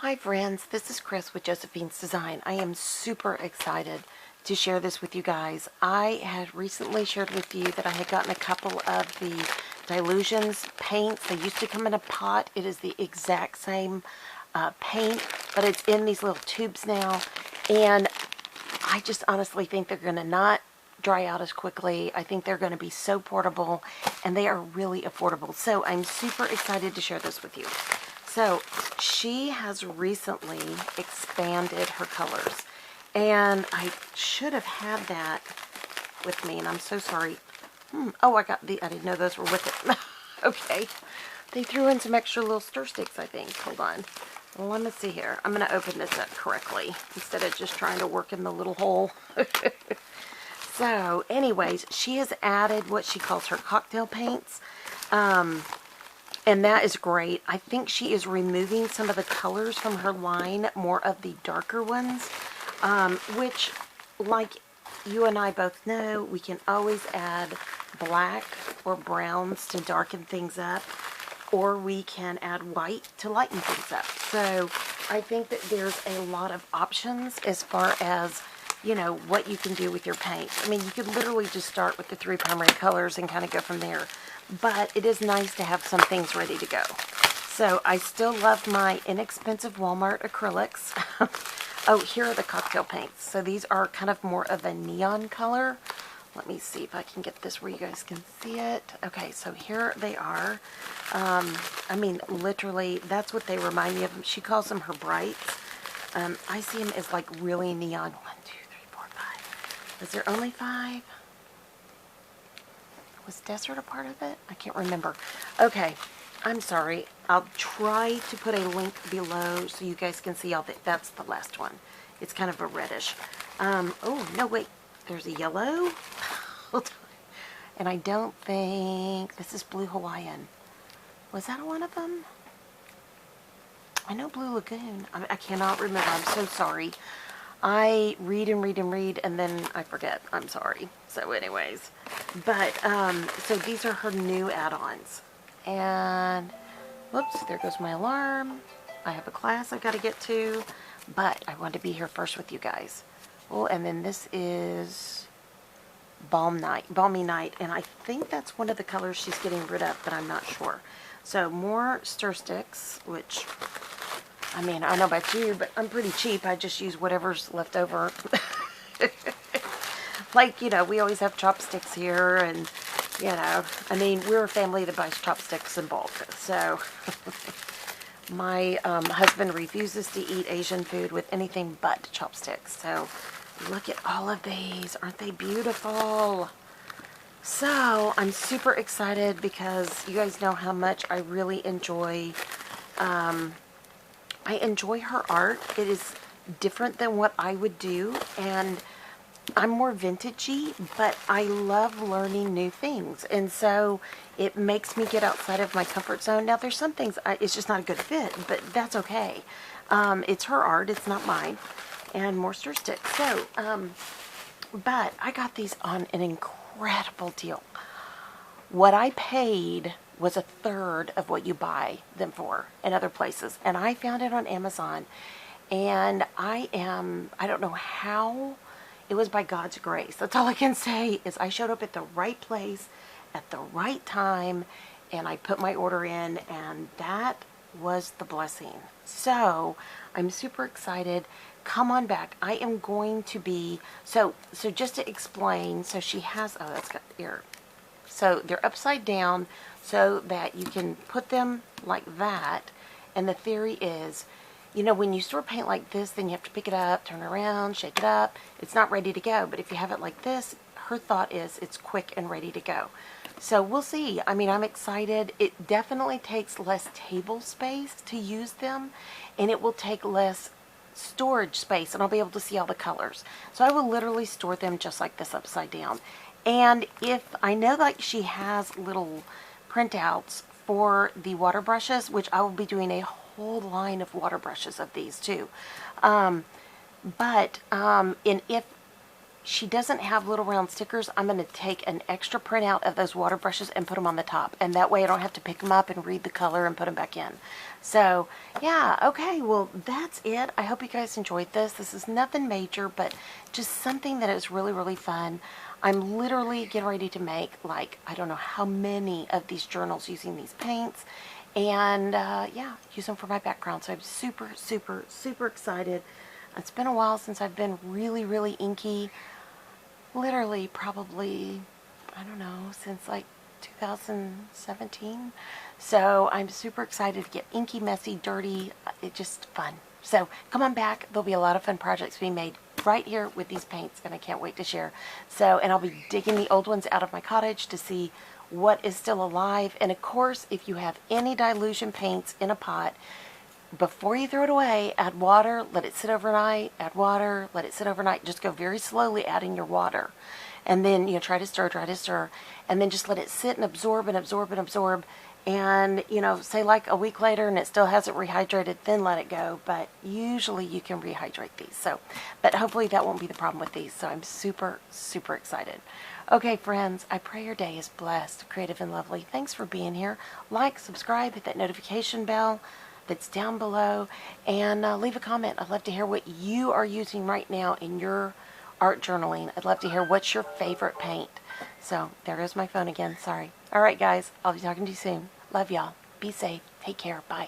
Hi friends, this is Chris with Josephine's Design. I am super excited to share this with you guys. I had recently shared with you that I had gotten a couple of the Dylusions paints. They used to come in a pot. It is the exact same paint, but it's in these little tubes now. And I just honestly think they're going to not dry out as quickly. I think they're going to be so portable, and they are really affordable. So I'm super excited to share this with you. So she has recently expanded her colors, and I should have had that with me, and I'm so sorry. Oh, I didn't know those were with it. Okay. They threw in some extra little stir sticks, I think. Hold on. Well, let me see here. I'm going to open this up correctly instead of just trying to work in the little hole. So, anyways, she has added what she calls her cocktail paints. And that is great. I think she is removing some of the colors from her line, more of the darker ones, which, like you and I both know, we can always add black or browns to darken things up, or we can add white to lighten things up. So I think that there's a lot of options as far as, you know, what you can do with your paints. I mean, you could literally just start with the 3 primary colors and kind of go from there. But it is nice to have some things ready to go. So I still love my inexpensive Walmart acrylics. Oh, here are the cocktail paints. So these are kind of more of a neon color. Let me see if I can get this where you guys can see it. Okay, so here they are. I mean, literally, that's what they remind me of. She calls them her brights. I see them as like really neon. 1, 2, 3, 4, 5. Is there only 5? Was desert a part of it? I can't remember. Okay, I'm sorry. I'll try to put a link below so you guys can see all that. That's the last one. It's kind of a reddish. Oh, no, wait. There's a yellow. Hold on. And I don't think... This is Blue Hawaiian. Was that one of them? I know Blue Lagoon. I cannot remember. I'm so sorry. I read and read and read, and then I forget. I'm sorry. So anyways, but, so these are her new add-ons. And, whoops, there goes my alarm. I have a class I've got to get to, but I want to be here first with you guys. Oh, and then this is Balmy Night, and I think that's one of the colors she's getting rid of, but I'm not sure. So more stir sticks, which... I mean, I don't know about you, but I'm pretty cheap. I just use whatever's left over. Like, you know, we always have chopsticks here, and, you know, I mean, we're a family that buys chopsticks in bulk. So, my husband refuses to eat Asian food with anything but chopsticks. So, look at all of these. Aren't they beautiful? So, I'm super excited because you guys know how much I really enjoy... I enjoy her art. It is different than what I would do, and I'm more vintagey, but I love learning new things, and so it makes me get outside of my comfort zone. Now, there's some things it's just not a good fit, but that's okay. It's her art, it's not mine. And more stir sticks. So, but I got these on an incredible deal. What I paid was 1/3 of what you buy them for in other places. And I found it on Amazon. And I don't know how, it was by God's grace. That's all I can say is I showed up at the right place at the right time, and I put my order in, and that was the blessing. So I'm super excited. Come on back. I am going to be, so just to explain, so she has, oh, that's got here. So they're upside down so that you can put them like that. And the theory is, you know, when you store paint like this, then you have to pick it up, turn it around, shake it up. It's not ready to go. But if you have it like this, her thought is it's quick and ready to go. So we'll see. I mean, I'm excited. It definitely takes less table space to use them, and it will take less storage space, and I'll be able to see all the colors. So I will literally store them just like this upside down. And if I know, like, she has little printouts for the water brushes, which I will be doing a whole line of water brushes of these too. And if she doesn't have little round stickers, I'm going to take an extra printout of those water brushes and put them on the top. And that way I don't have to pick them up and read the color and put them back in. So, yeah, okay, well, that's it. I hope you guys enjoyed this. This is nothing major, but just something that is really, really fun. I'm literally getting ready to make, like, I don't know how many of these journals using these paints. And, yeah, use them for my background. So I'm super, super, super excited. It's been a while since I've been really, really inky. Literally, probably, I don't know, since like 2017. So I'm super excited to get inky, messy, dirty. It's just fun. So come on back. There'll be a lot of fun projects being made right here with these paints, and I can't wait to share. So, and I'll be digging the old ones out of my cottage to see what is still alive. And of course, if you have any Dylusion paints in a pot, before you throw it away, add water, let it sit overnight, add water, let it sit overnight. Just go very slowly adding your water. And then, try to stir, and then just let it sit and absorb and absorb and absorb. And, say like a week later and it still hasn't rehydrated, then let it go. But usually you can rehydrate these. So, but hopefully that won't be the problem with these. So I'm super, super excited. Okay, friends, I pray your day is blessed, creative, and lovely. Thanks for being here. Like, subscribe, hit that notification bell that's down below, and leave a comment. I'd love to hear what you are using right now in your art journaling. I'd love to hear what's your favorite paint. So there goes my phone again. Sorry. All right, guys. I'll be talking to you soon. Love y'all. Be safe. Take care. Bye.